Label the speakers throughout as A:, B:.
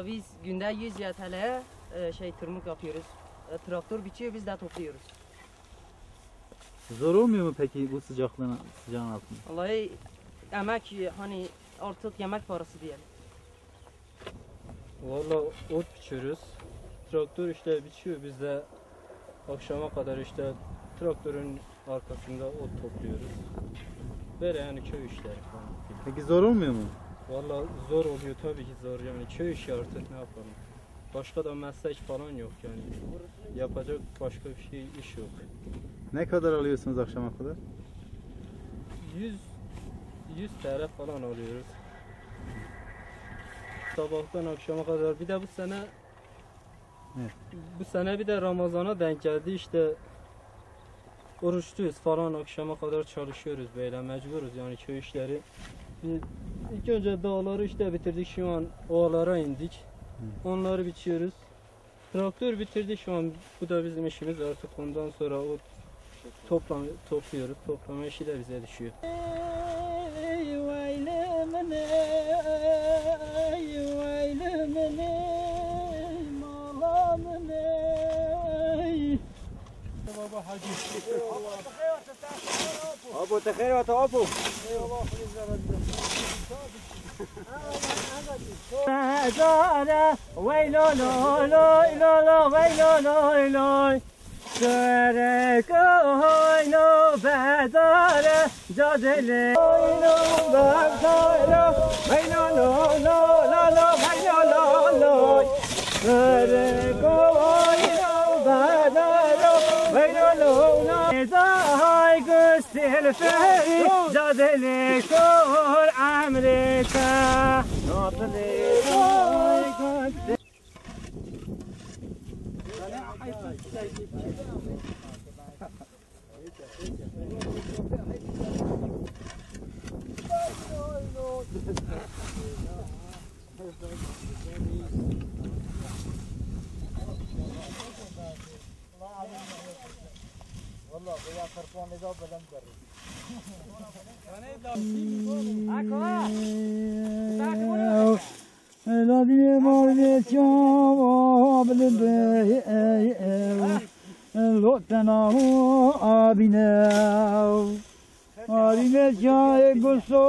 A: Vallahi biz günde 100 YTL'ye tırmık yapıyoruz. Traktör biçiyor, biz de topluyoruz.
B: Zor olmuyor mu peki bu sıcağın altında?
A: Vallahi emek, hani artık yemek parası diyelim.
C: Vallahi ot biçiyoruz. Traktör işte biçiyor, biz de akşama kadar işte traktörün arkasında ot topluyoruz. Böyle yani köy işleri falan.
B: Peki zor olmuyor mu?
C: Vallahi zor oluyor, tabii ki zor, yani köy işi artık, ne yapalım. Başka da meslek falan yok yani. Yapacak başka bir şey, iş yok.
B: Ne kadar alıyorsunuz akşama kadar?
C: 100 TL falan alıyoruz. Sabahtan akşama kadar. Bir de bu sene bir de Ramazan'a denk geldi, işte oruçluyuz falan, akşama kadar çalışıyoruz, böyle mecburuz yani köy işleri. İlk önce dağları işte bitirdik, şu an ovalara indik. Onları biçiyoruz. Traktör bitirdik şu an, bu da bizim işimiz artık, ondan sonra o topluyoruz. Toplama işi de bize düşüyor.
D: ابو تخير وتوابو ويلو لو لو لو لو ويلو لو لو سركو هينو بدار جادلي هينو بدار ويلو لو لو لو لو ويلو لو لو سركو هينو بدار ويلو لو لو زاي قستل فري جادلي كور امريكا ناطلي والله يا خرفان اذا بلم بري لا دي مالي تشام بالبي لوتنا ابينا ارينا جاي قصو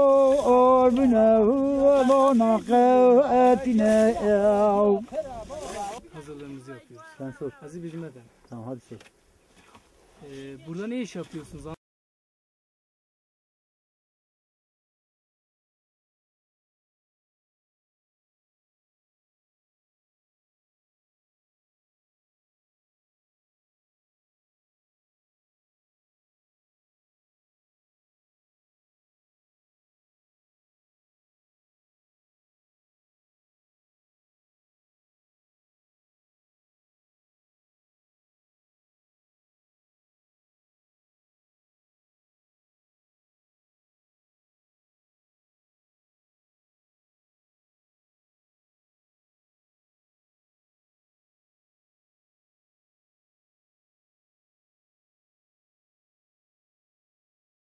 D: اربنا لا نقاتنا
C: Hazırlığımızı yapıyoruz.
B: Sen sor.
C: Aziz Bilmeden.
B: Tamam hadi sor.
C: Burada ne iş yapıyorsunuz?